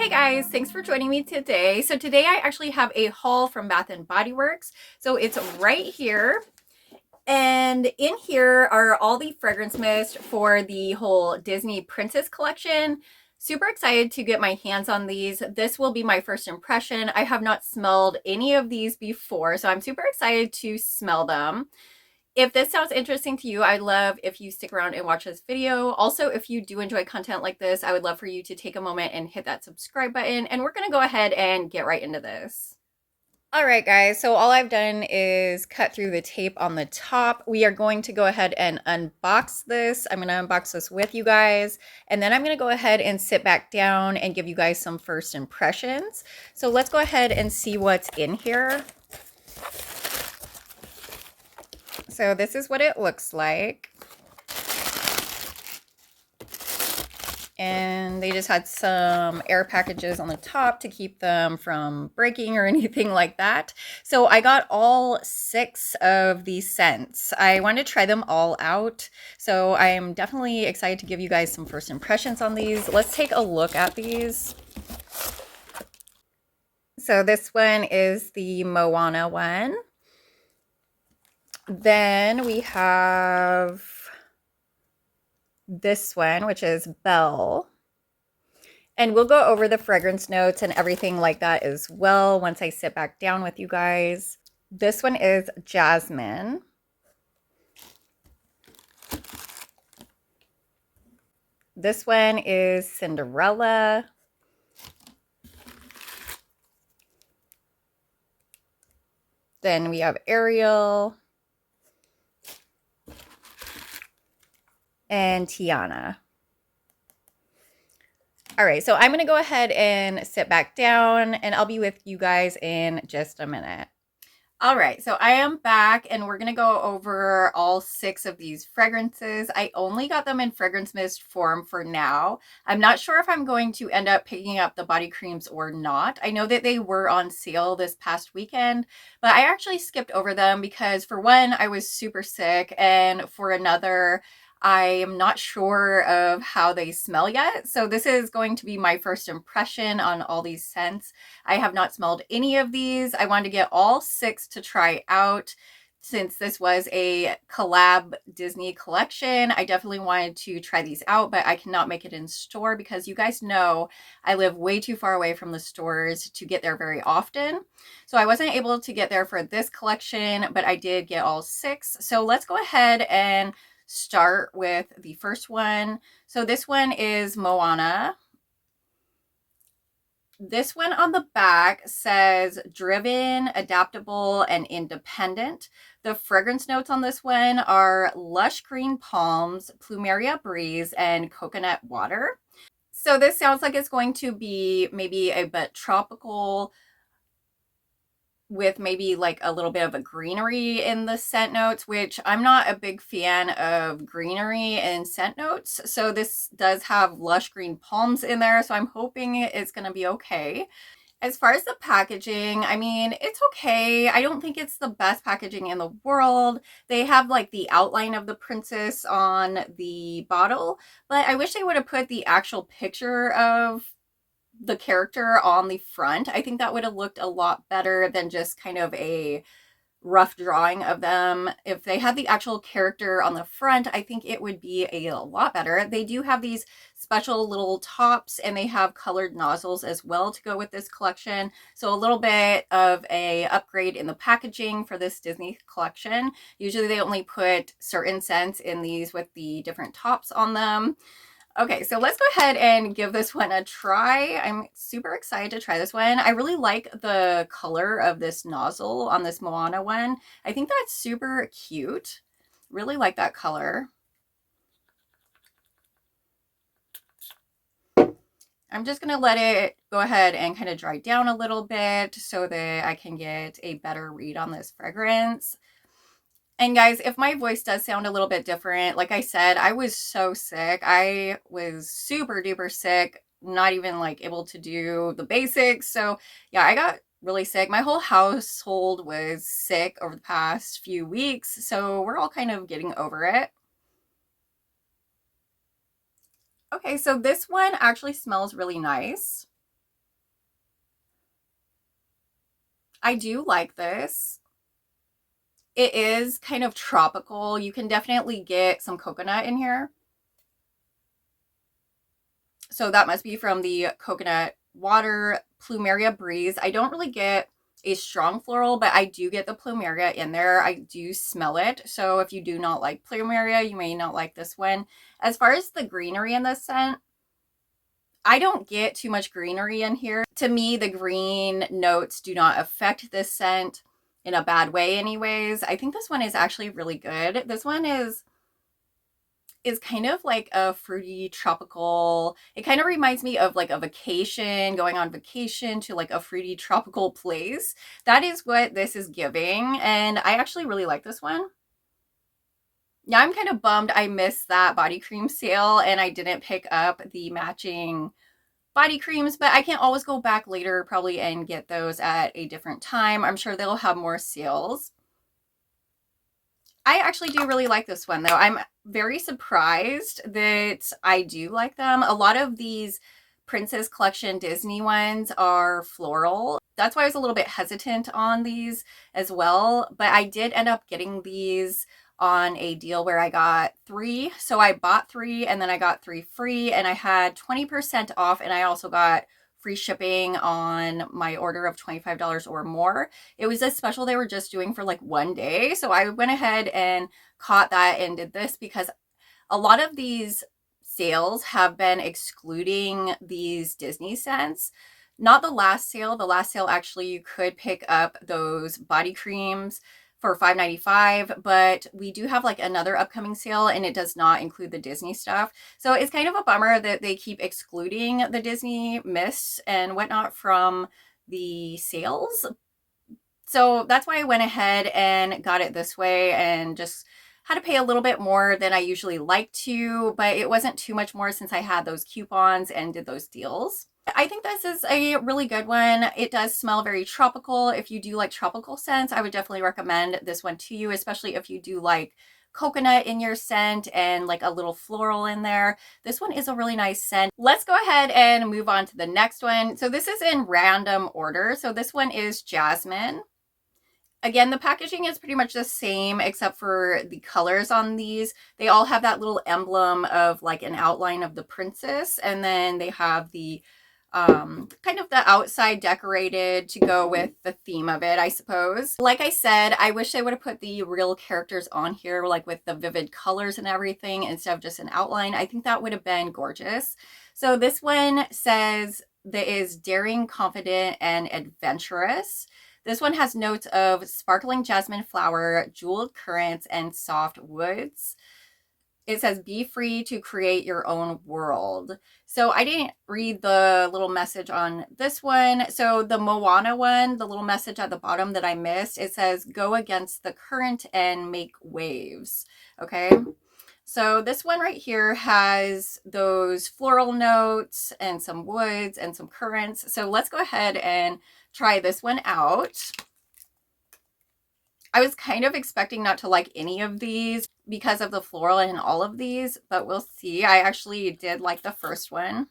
Hey guys, thanks for joining me today. So today I actually have a haul from Bath and Body Works. So it's right here. And in here are all the fragrance mist for the whole Disney Princess collection. Super excited to get my hands on these. This will be my first impression. I have not smelled any of these before, so I'm super excited to smell them. If this sounds interesting to you, I'd love if you stick around and watch this video. Also, if you do enjoy content like this, I would love for you to take a moment and hit that subscribe button. And we're going to go ahead and get right into this. All right, guys, so all I've done is cut through the tape on the top. We are going to go ahead and unbox this. I'm going to unbox this with you guys, and then I'm going to go ahead and sit back down and give you guys some first impressions. So let's go ahead and see what's in here. So this is what it looks like. And they just had some air packages on the top to keep them from breaking or anything like that. So I got all 6 of these scents. I wanted to try them all out. So I am definitely excited to give you guys some first impressions on these. Let's take a look at these. So this one is the Moana one. Then we have this one, which is Belle. And we'll go over the fragrance notes and everything like that as well once I sit back down with you guys. This one is Jasmine. This one is Cinderella. Then we have Ariel and Tiana. All right, so I'm going to go ahead and sit back down and I'll be with you guys in just a minute. All right, so I am back and we're going to go over all 6 of these fragrances. I only got them in fragrance mist form for now. I'm not sure if I'm going to end up picking up the body creams or not. I know that they were on sale this past weekend, but I actually skipped over them because for one, I was super sick, and for another, I am not sure of how they smell yet. So this is going to be my first impression on all these scents. I have not smelled any of these. I wanted to get all 6 to try out. Since this was a collab Disney collection, I definitely wanted to try these out, but I cannot make it in store because you guys know I live way too far away from the stores to get there very often. So I wasn't able to get there for this collection, but I did get all 6. So let's go ahead and start with the first one. So this one is Moana. This one on the back says driven, adaptable, and independent. The fragrance notes on this one are lush green palms, plumeria breeze, and coconut water. So this sounds like it's going to be maybe a bit tropical, with maybe like a little bit of a greenery in the scent notes, which I'm not a big fan of greenery in scent notes. So this does have lush green palms in there, so I'm hoping it's going to be okay. As far as the packaging, I mean, it's okay. I don't think it's the best packaging in the world. They have like the outline of the princess on the bottle, but I wish they would have put the actual picture of the character on the front. I think that would have looked a lot better than just kind of a rough drawing of them. If they had the actual character on the front, I think it would be a lot better. They do have these special little tops and they have colored nozzles as well to go with this collection. So a little bit of a upgrade in the packaging for this Disney collection. Usually they only put certain scents in these with the different tops on them. Okay, so let's go ahead and give this one a try. I'm super excited to try this one. I really like the color of this nozzle on this Moana one. I think that's super cute. Really like that color. I'm just going to let it go ahead and kind of dry down a little bit so that I can get a better read on this fragrance. And guys, if my voice does sound a little bit different, like I said, I was so sick. I was super duper sick, not even like able to do the basics. So yeah, I got really sick. My whole household was sick over the past few weeks. So we're all kind of getting over it. Okay, so this one actually smells really nice. I do like this. It is kind of tropical. You can definitely get some coconut in here. So that must be from the coconut water plumeria breeze. I don't really get a strong floral, but I do get the plumeria in there. I do smell it. So if you do not like plumeria, you may not like this one. As far as the greenery in this scent, I don't get too much greenery in here. To me, the green notes do not affect this scent in a bad way anyways. I think this one is actually really good. This one is kind of like a fruity tropical. It kind of reminds me of like a vacation, going on vacation to like a fruity tropical place. That is what this is giving, and I actually really like this one. Yeah, I'm kind of bummed I missed that body cream sale and I didn't pick up the matching body creams, but I can always go back later probably and get those at a different time. I'm sure they'll have more sales. I actually do really like this one though. I'm very surprised that I do like them. A lot of these Princess Collection Disney ones are floral. That's why I was a little bit hesitant on these as well. But I did end up getting these on a deal where I got 3. So I bought 3 and then I got 3 free and I had 20% off, and I also got free shipping on my order of $25 or more. It was a special they were just doing for like one day. So I went ahead and caught that and did this because a lot of these sales have been excluding these Disney scents. Not the last sale. The last sale, actually, you could pick up those body creams for $5.95, but we do have like another upcoming sale and it does not include the Disney stuff. So it's kind of a bummer that they keep excluding the Disney mists and whatnot from the sales. So that's why I went ahead and got it this way and just had to pay a little bit more than I usually like to, but it wasn't too much more since I had those coupons and did those deals. I think this is a really good one. It does smell very tropical. If you do like tropical scents, I would definitely recommend this one to you, especially if you do like coconut in your scent and like a little floral in there. This one is a really nice scent. Let's go ahead and move on to the next one. So this is in random order. So this one is Jasmine. Again, the packaging is pretty much the same except for the colors on these. They all have that little emblem of like an outline of the princess, and then they have the kind of the outside decorated to go with the theme of it, I suppose. Like I said, I wish they would have put the real characters on here, like with the vivid colors and everything, instead of just an outline. I think that would have been gorgeous. So this one says that is daring, confident, and adventurous. This one has notes of sparkling jasmine flower, jeweled currants, and soft woods. It says, be free to create your own world. So I didn't read the little message on this one. So the Moana one, the little message at the bottom that I missed, it says, go against the current and make waves. Okay. So this one right here has those floral notes and some woods and some currants. So let's go ahead and try this one out. I was kind of expecting not to like any of these because of the floral in all of these, but we'll see. I actually did like the first one.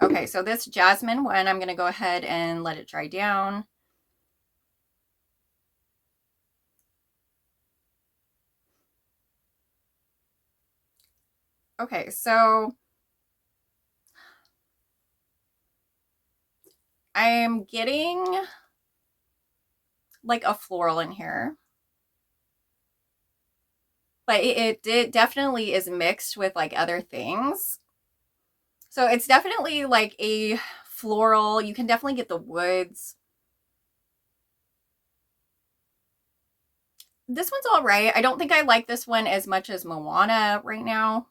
Okay, so this Jasmine one, I'm going to go ahead and let it dry down. Okay, so I'm getting like a floral in here. But it definitely is mixed with like other things. So it's definitely like a floral. You can definitely get the woods. This one's all right. I don't think I like this one as much as Moana right now.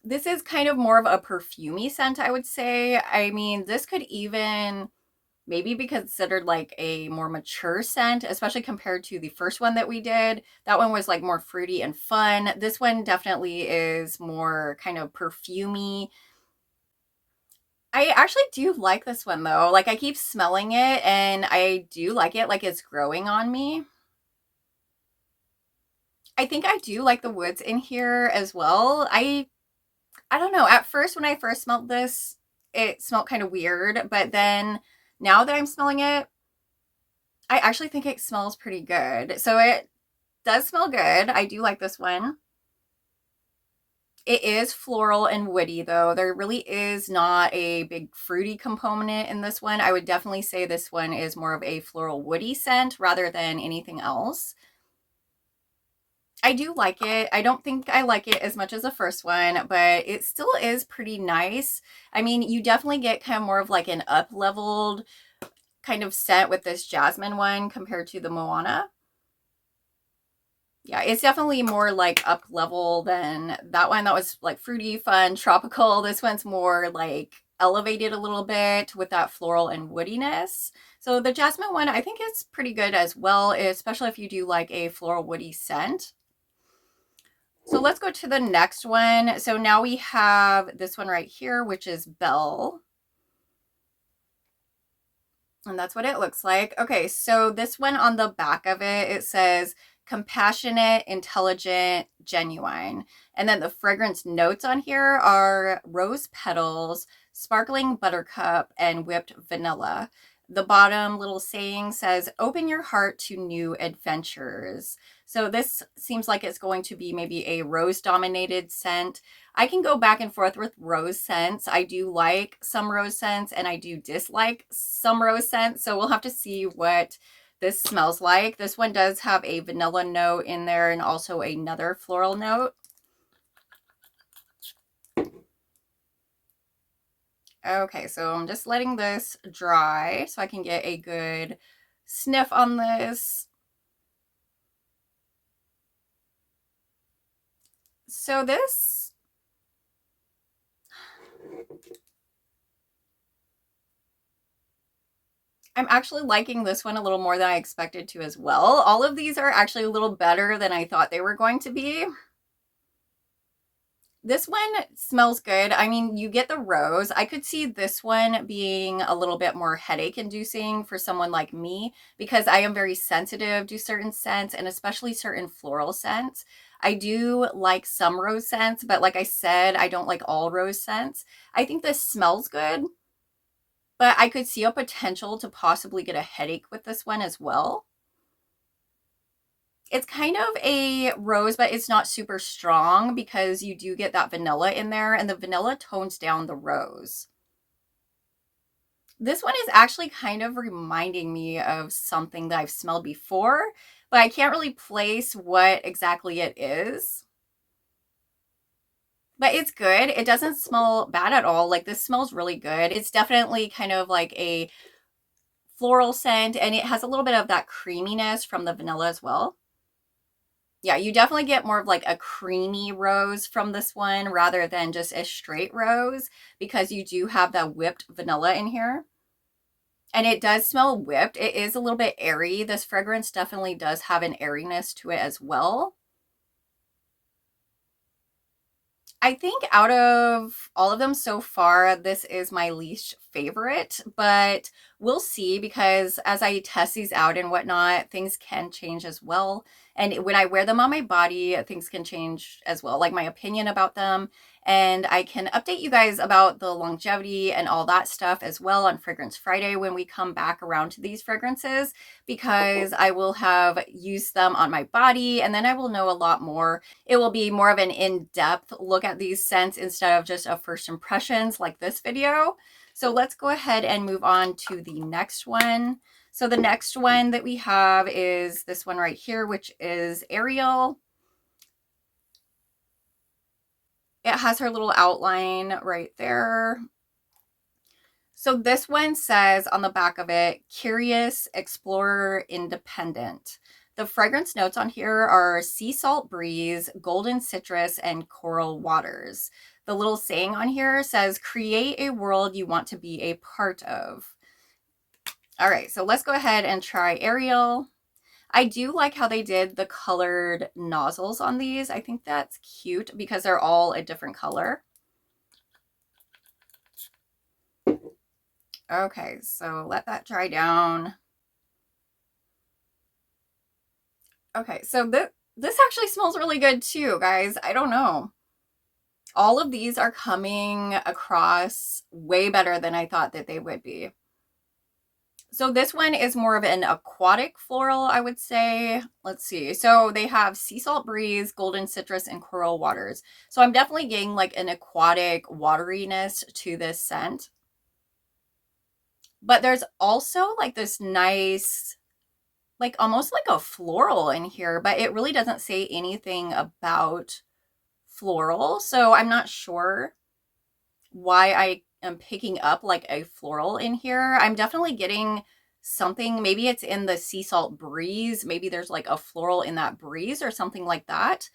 This is kind of more of a perfumey scent, I would say. I mean, this could even maybe be considered like a more mature scent, especially compared to the first one that we did. That one was like more fruity and fun. This one definitely is more kind of perfumey. I actually do like this one though. Like I keep smelling it and I do like it, like it's growing on me. I think I do like the woods in here as well. I don't know. At first, when I first smelled this, it smelled kind of weird, but then Now that I'm smelling it, I actually think it smells pretty good. So it does smell good. I do like this one. It is floral and woody though. There really is not a big fruity component in this one. I would definitely say this one is more of a floral woody scent rather than anything else. I do like it. I don't think I like it as much as the first one, but it still is pretty nice. I mean, you definitely get kind of more of like an up-leveled kind of scent with this Jasmine one compared to the Moana. Yeah, it's definitely more like up level than that one. That was like fruity, fun, tropical. This one's more like elevated a little bit with that floral and woodiness. So the Jasmine one, I think it's pretty good as well, especially if you do like a floral woody scent. So let's go to the next one. So now we have this one right here, which is Belle. And that's what it looks like. Okay, so this one on the back of it, it says compassionate, intelligent, genuine. And then the fragrance notes on here are rose petals, sparkling buttercup, and whipped vanilla. The bottom little saying says, open your heart to new adventures. So this seems like it's going to be maybe a rose dominated scent. I can go back and forth with rose scents. I do like some rose scents and I do dislike some rose scents. So we'll have to see what this smells like. This one does have a vanilla note in there and also another floral note. Okay, so I'm just letting this dry so I can get a good sniff on this. So this, I'm actually liking this one a little more than I expected to as well. All of these are actually a little better than I thought they were going to be. This one smells good. I mean, you get the rose. I could see this one being a little bit more headache inducing for someone like me because I am very sensitive to certain scents and especially certain floral scents. I do like some rose scents, but like I said, I don't like all rose scents. I think this smells good, but I could see a potential to possibly get a headache with this one as well. It's kind of a rose, but it's not super strong because you do get that vanilla in there and the vanilla tones down the rose. This one is actually kind of reminding me of something that I've smelled before, but I can't really place what exactly it is. But it's good. It doesn't smell bad at all. Like this smells really good. It's definitely kind of like a floral scent and it has a little bit of that creaminess from the vanilla as well. Yeah, you definitely get more of like a creamy rose from this one rather than just a straight rose because you do have that whipped vanilla in here. And it does smell whipped. It is a little bit airy. This fragrance definitely does have an airiness to it as well. I think out of all of them so far, this is my least favorite, but we'll see because as I test these out and whatnot, things can change as well. And when I wear them on my body, things can change as well, like my opinion about them. And I can update you guys about the longevity and all that stuff as well on Fragrance Friday when we come back around to these fragrances, because I will have used them on my body and then I will know a lot more. It will be more of an in-depth look at these scents instead of just a first impressions like this video. So let's go ahead and move on to the next one. So the next one that we have is this one right here, which is Ariel. It has her little outline right there. So this one says on the back of it, curious, explorer, independent. The fragrance notes on here are sea salt breeze, golden citrus, and coral waters. The little saying on here says, create a world you want to be a part of. All right, so let's go ahead and try Ariel. I do like how they did the colored nozzles on these. I think that's cute because they're all a different color. Okay, so let that dry down. Okay, so this actually smells really good too, guys. I don't know. All of these are coming across way better than I thought that they would be. So this one is more of an aquatic floral, I would say. Let's see. So they have sea salt breeze, golden citrus, and coral waters. So I'm definitely getting like an aquatic wateriness to this scent. But there's also like this nice, like almost like a floral in here, but it really doesn't say anything about floral. So I'm not sure why I am picking up like a floral in here. I'm definitely getting something. Maybe it's in the sea salt breeze. Maybe there's like a floral in that breeze or something like that.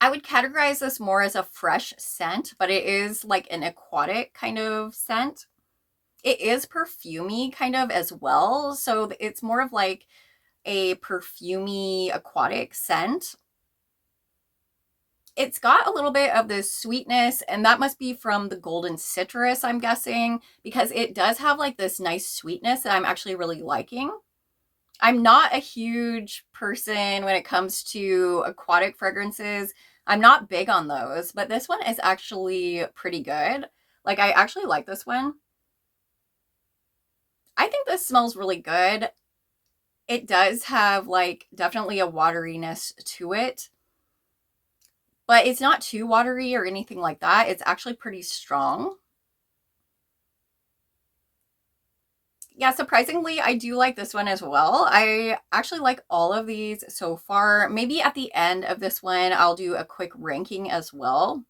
I would categorize this more as a fresh scent, but it is like an aquatic kind of scent. It is perfumey kind of as well. So it's more of like a perfumey aquatic scent. It's got a little bit of this sweetness, and that must be from the golden citrus, I'm guessing, because it does have like this nice sweetness that I'm actually really liking. I'm not a huge person when it comes to aquatic fragrances. I'm not big on those, but this one is actually pretty good. Like, I actually like this one. I think this smells really good. It does have like definitely a wateriness to it, but it's not too watery or anything like that. It's actually pretty strong. Yeah, surprisingly, I do like this one as well. I actually like all of these so far. Maybe at the end of this one, I'll do a quick ranking as well,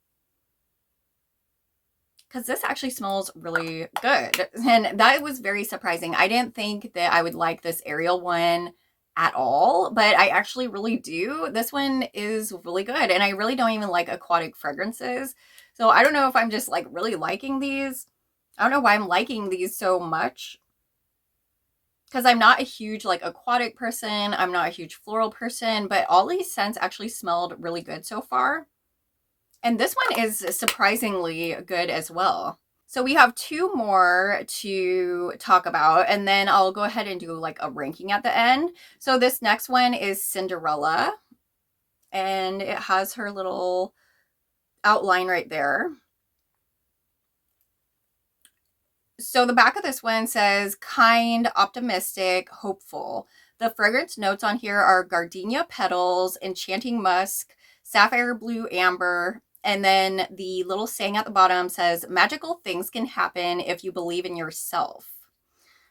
because this actually smells really good. And that was very surprising. I didn't think that I would like this Ariel one at all, but I actually really do. This one is really good, and I really don't even like aquatic fragrances. So I don't know if I'm just like really liking these. I don't know why I'm liking these so much, because I'm not a huge like aquatic person. I'm not a huge floral person, but all these scents actually smelled really good so far. And this one is surprisingly good as well. So we have two more to talk about, and then I'll go ahead and do like a ranking at the end. So this next one is Cinderella, and it has her little outline right there. So the back of this one says kind, optimistic, hopeful. The fragrance notes on here are gardenia petals, enchanting musk, sapphire blue amber, and then the little saying at the bottom says magical things can happen if you believe in yourself.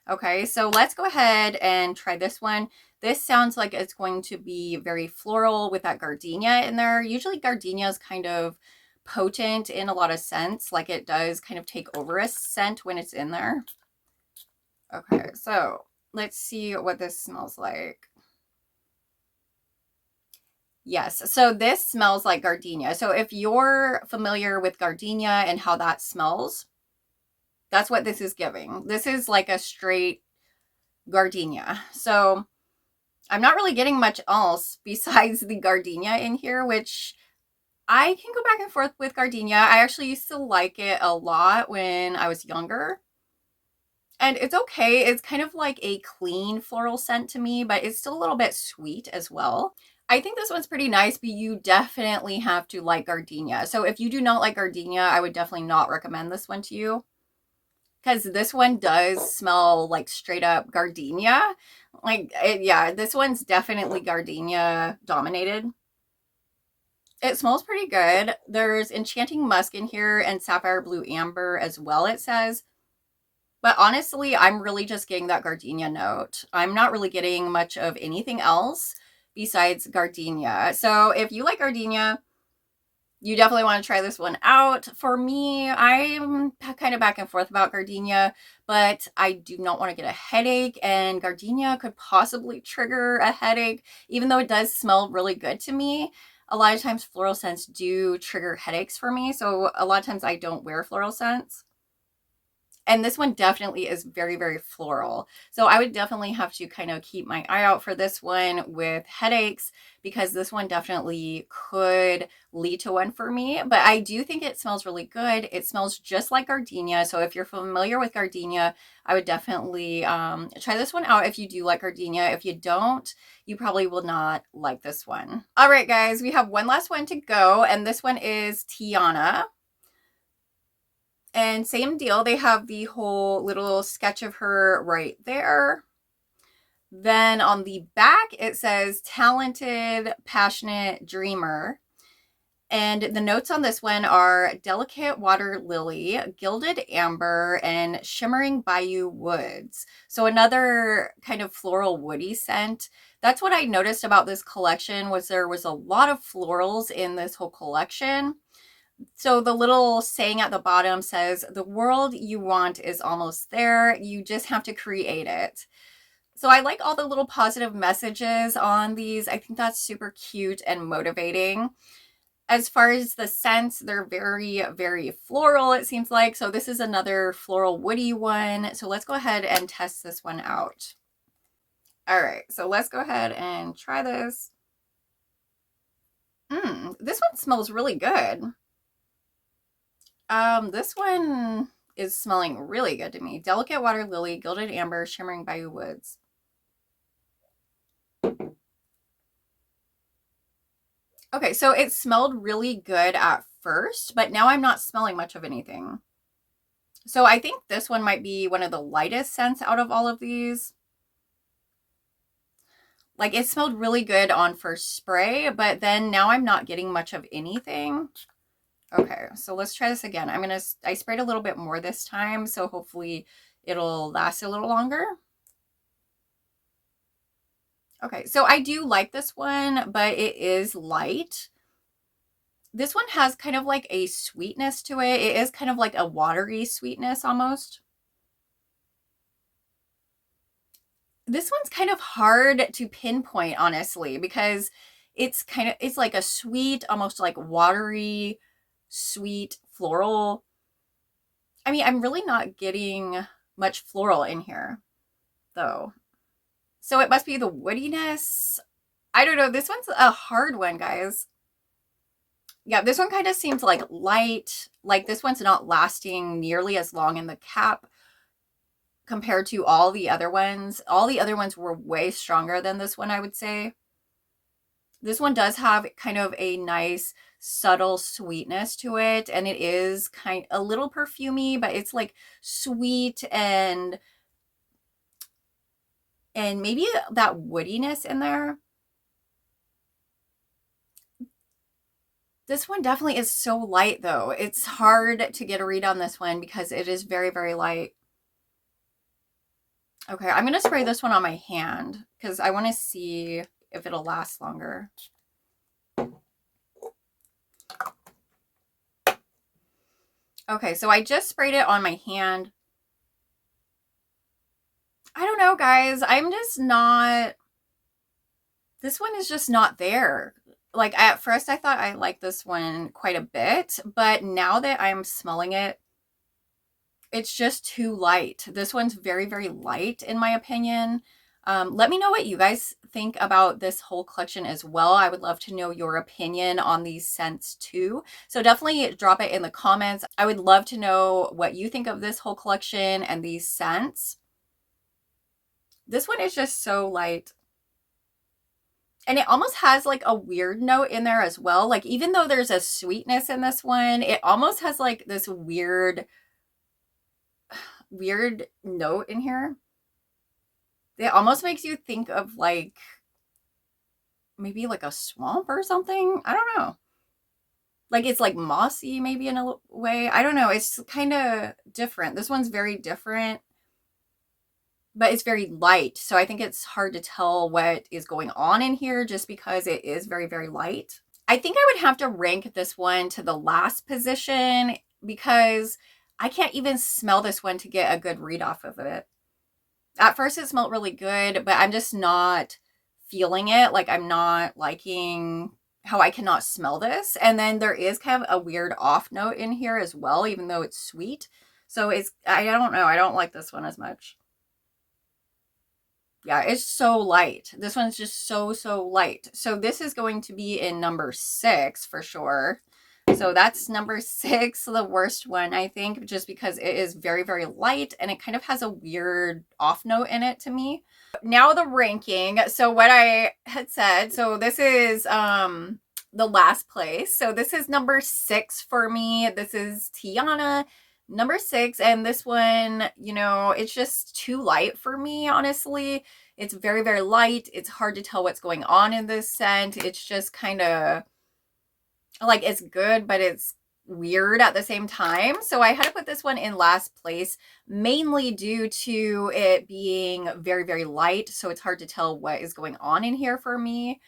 Okay, so let's go ahead and try this one. This sounds like it's going to be very floral with that gardenia in there. Usually gardenia is kind of potent in a lot of scents, like it does kind of take over a scent when it's in there. Okay, so let's see what this smells like. Yes, so this smells like gardenia. So if you're familiar with gardenia and how that smells, that's what this is giving. This is like a straight gardenia. So I'm not really getting much else besides the gardenia in here, which I can go back and forth with gardenia. I actually used to like it a lot when I was younger. And it's okay. It's kind of like a clean floral scent to me, but it's still a little bit sweet as well. I think this one's pretty nice, but you definitely have to like gardenia. So if you do not like gardenia, I would definitely not recommend this one to you, because this one does smell like straight up gardenia. Yeah, this one's definitely gardenia dominated. It smells pretty good. There's enchanting musk in here and sapphire blue amber as well, it says. But honestly, I'm really just getting that gardenia note. I'm not really getting much of anything else besides gardenia. So if you like gardenia, you definitely want to try this one out. For me, I'm kind of back and forth about gardenia, but I do not want to get a headache, and gardenia could possibly trigger a headache, even though it does smell really good to me. A lot of times floral scents do trigger headaches for me, so a lot of times I don't wear floral scents. And this one definitely is very, very floral. So I would definitely have to kind of keep my eye out for this one with headaches, because this one definitely could lead to one for me. But I do think it smells really good. It smells just like gardenia. So if you're familiar with gardenia, I would definitely try this one out if you do like gardenia. If you don't, you probably will not like this one. All right, guys, we have one last one to go. And this one is Tiana. And same deal, they have the whole little sketch of her right there. Then on the back, it says talented, passionate dreamer. And the notes on this one are delicate water lily, gilded amber, and shimmering bayou woods. So another kind of floral woody scent. That's what I noticed about this collection, was there was a lot of florals in this whole collection. So the little saying at the bottom says, the world you want is almost there. You just have to create it. So I like all the little positive messages on these. I think that's super cute and motivating. As far as the scents, they're very, very floral, it seems like. So this is another floral woody one. So let's go ahead and test this one out. All right, so let's go ahead and try this. This one smells really good. This one is smelling really good to me. Delicate water lily, gilded amber, shimmering bayou woods. Okay, so it smelled really good at first, but now I'm not smelling much of anything. So I think this one might be one of the lightest scents out of all of these. Like, it smelled really good on first spray, but then now I'm not getting much of anything. Okay, so let's try this again. I sprayed a little bit more this time, so hopefully it'll last a little longer. Okay, so I do like this one, but it is light. This one has kind of like a sweetness to it. It is kind of like a watery sweetness almost. This one's kind of hard to pinpoint, honestly, because it's like a sweet, almost like watery, sweet floral. I mean, I'm really not getting much floral in here, though. So it must be the woodiness. I don't know. This one's a hard one, guys. Yeah, this one kind of seems like light. Like, this one's not lasting nearly as long in the cap compared to all the other ones. All the other ones were way stronger than this one, I would say. This one does have kind of a nice subtle sweetness to it, and it is kind a little perfumey, but it's like sweet and maybe that woodiness in there. This one definitely is so light, though. It's hard to get a read on this one because it is very, very light. Okay, I'm going to spray this one on my hand because I want to see if it'll last longer. Okay, so I just sprayed it on my hand. I don't know, guys. I'm just not... This one is just not there. Like, at first I thought I liked this one quite a bit, but now that I'm smelling it, it's just too light. This one's very, very light in my opinion. Let me know what you guys think about this whole collection as well. I would love to know your opinion on these scents too. So definitely drop it in the comments. I would love to know what you think of this whole collection and these scents. This one is just so light. And it almost has like a weird note in there as well. Like, even though there's a sweetness in this one, it almost has like this weird note in here. It almost makes you think of like maybe like a swamp or something. I don't know. Like, it's like mossy maybe in a way. I don't know. It's kind of different. This one's very different, but it's very light. So I think it's hard to tell what is going on in here just because it is very, very light. I think I would have to rank this one to the last position because I can't even smell this one to get a good read off of it. At first it smelled really good, but I'm just not feeling it. Like, I'm not liking how I cannot smell this. And then there is kind of a weird off note in here as well, even though it's sweet. So I don't know. I don't like this one as much. Yeah, it's so light. This one's just so, so light. So this is going to be in number 6 for sure. So that's number 6, the worst one, I think, just because it is very, very light and it kind of has a weird off note in it to me. Now the ranking. So what I had said, so this is the last place. So this is number 6 for me. This is Tiana. Number 6, and this one, it's just too light for me, honestly. It's very, very light. It's hard to tell what's going on in this scent. It's just kind of like, it's good, but it's weird at the same time. So I had to put this one in last place, mainly due to it being very, very light. So it's hard to tell what is going on in here for me.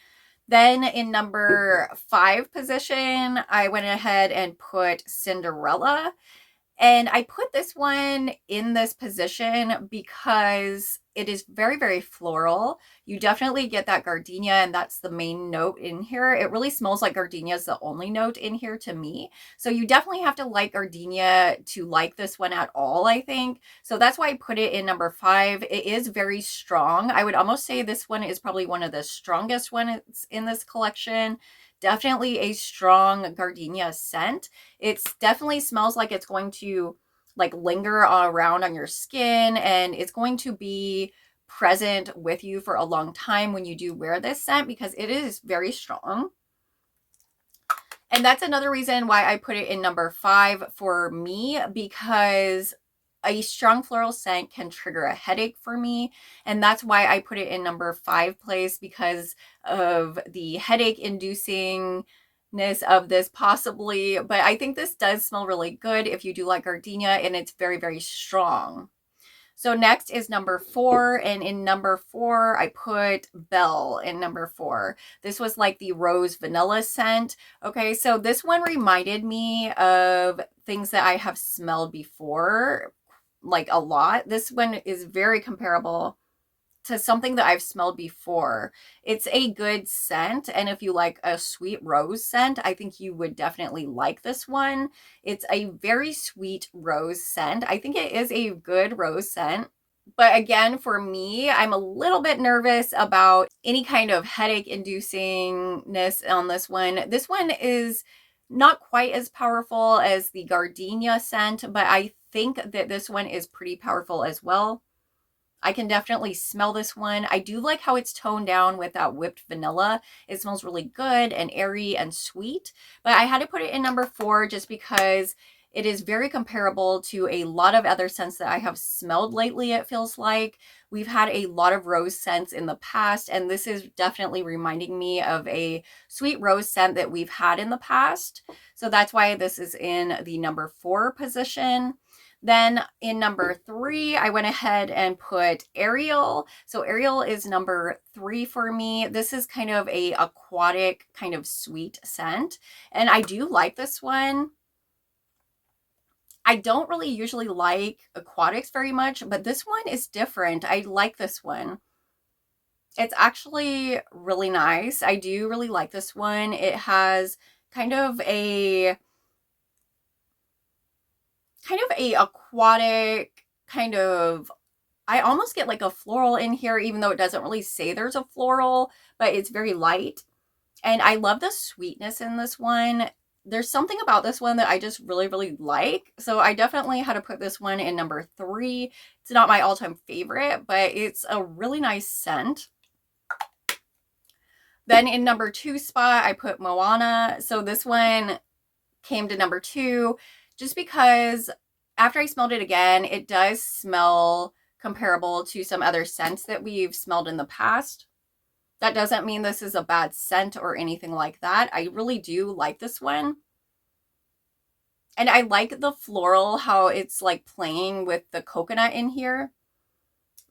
Then in number 5 position, I went ahead and put Cinderella. And I put this one in this position because it is very, very floral. You definitely get that gardenia, and that's the main note in here. It really smells like gardenia is the only note in here to me. So you definitely have to like gardenia to like this one at all, I think. So that's why I put it in number 5. It is very strong. I would almost say this one is probably one of the strongest ones in this collection. Definitely a strong gardenia scent. It definitely smells like it's going to like linger around on your skin, and it's going to be present with you for a long time when you do wear this scent, because it is very strong. And that's another reason why I put it in number 5 for me, because a strong floral scent can trigger a headache for me. And that's why I put it in number 5 place, because of the headache inducingness of this possibly. But I think this does smell really good if you do like gardenia, and it's very, very strong. So next is number 4, and in number 4, I put Belle in number 4. This was like the rose vanilla scent. Okay, so this one reminded me of things that I have smelled before, like a lot. This one is very comparable to something that I've smelled before. It's a good scent, and if you like a sweet rose scent, I think you would definitely like this one. It's a very sweet rose scent. I think it is a good rose scent. But again, for me, I'm a little bit nervous about any kind of headache inducingness on this one. This one is not quite as powerful as the gardenia scent, but I think that this one is pretty powerful as well. I can definitely smell this one. I do like how it's toned down with that whipped vanilla. It smells really good and airy and sweet. But I had to put it in number 4 just because it is very comparable to a lot of other scents that I have smelled lately, it feels like. We've had a lot of rose scents in the past, and this is definitely reminding me of a sweet rose scent that we've had in the past. So that's why this is in the number 4 position. Then in number 3, I went ahead and put Ariel. So Ariel is number 3 for me. This is kind of a aquatic, kind of sweet scent. And I do like this one. I don't really usually like aquatics very much, but this one is different. I like this one. It's actually really nice. I do really like this one. It has kind of a aquatic kind of, I almost get like a floral in here, even though it doesn't really say there's a floral, but it's very light. And I love the sweetness in this one. There's something about this one that I just really, really like. So I definitely had to put this one in number 3. It's not my all-time favorite, but it's a really nice scent. Then in number 2 spot, I put Moana. So this one came to number 2 just because after I smelled it again, it does smell comparable to some other scents that we've smelled in the past. That doesn't mean this is a bad scent or anything like that. I really do like this one. And I like the floral, how it's like playing with the coconut in here.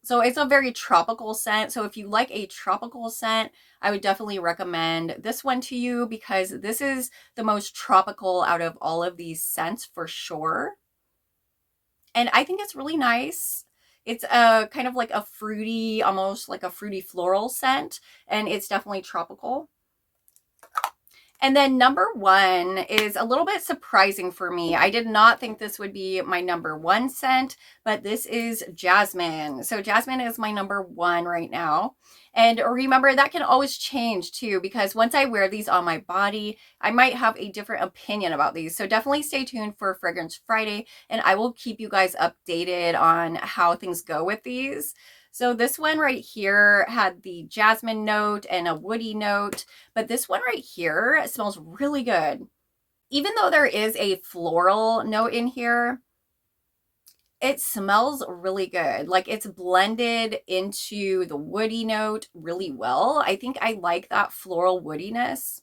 So it's a very tropical scent. So if you like a tropical scent, I would definitely recommend this one to you, because this is the most tropical out of all of these scents for sure. And I think it's really nice. It's a kind of like a fruity, almost like a fruity floral scent, and it's definitely tropical. And then number 1 is a little bit surprising for me. I did not think this would be my number 1 scent, but this is Jasmine. So Jasmine is my number 1 right now. And remember, that can always change too, because once I wear these on my body, I might have a different opinion about these. So definitely stay tuned for Fragrance Friday, and I will keep you guys updated on how things go with these. So this one right here had the jasmine note and a woody note, but this one right here smells really good. Even though there is a floral note in here, It smells really good. Like it's blended into the woody note really well. I think I like that floral woodiness.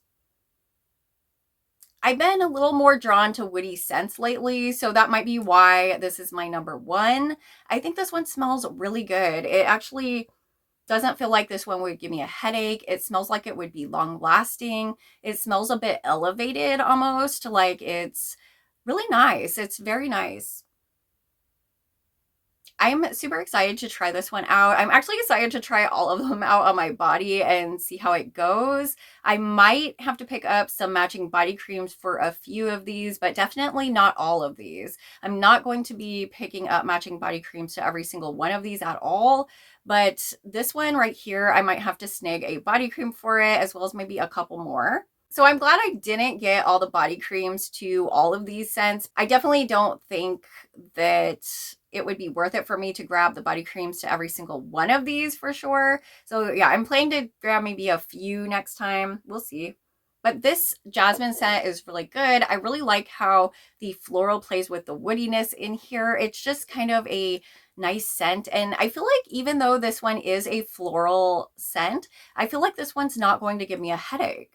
I've been a little more drawn to woody scents lately, so that might be why this is my number one. I think this one smells really good. It actually doesn't feel like this one would give me a headache. It smells like it would be long lasting. It smells a bit elevated almost, like it's really nice. It's very nice. I'm super excited to try this one out. I'm actually excited to try all of them out on my body and see how it goes. I might have to pick up some matching body creams for a few of these, but definitely not all of these. I'm not going to be picking up matching body creams to every single one of these at all, but this one right here, I might have to snag a body cream for it, as well as maybe a couple more. So I'm glad I didn't get all the body creams to all of these scents. I definitely don't think that it would be worth it for me to grab the body creams to every single one of these for sure. So yeah, I'm planning to grab maybe a few next time. We'll see. But this Jasmine scent is really good. I really like how the floral plays with the woodiness in here. It's just kind of a nice scent. And I feel like even though this one is a floral scent, I feel like this one's not going to give me a headache.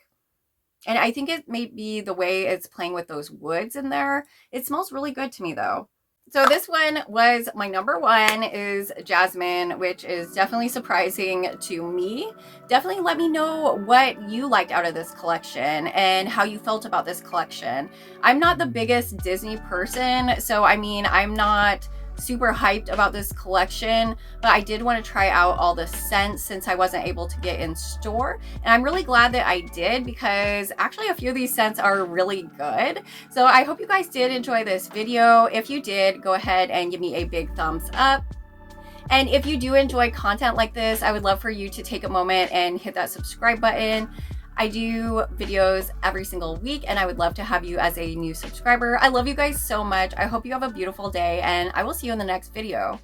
And I think it may be the way it's playing with those woods in there. It smells really good to me though. So this one was my number one, is Jasmine, which is definitely surprising to me. Definitely let me know what you liked out of this collection and how you felt about this collection. I'm not the biggest Disney person, so I mean, I'm not super hyped about this collection, but I did want to try out all the scents since I wasn't able to get in store. And I'm really glad that I did, because actually a few of these scents are really good. So I hope you guys did enjoy this video. If you did, go ahead and give me a big thumbs up. And if you do enjoy content like this, I would love for you to take a moment and hit that subscribe button. I do videos every single week, and I would love to have you as a new subscriber. I love you guys so much. I hope you have a beautiful day, and I will see you in the next video.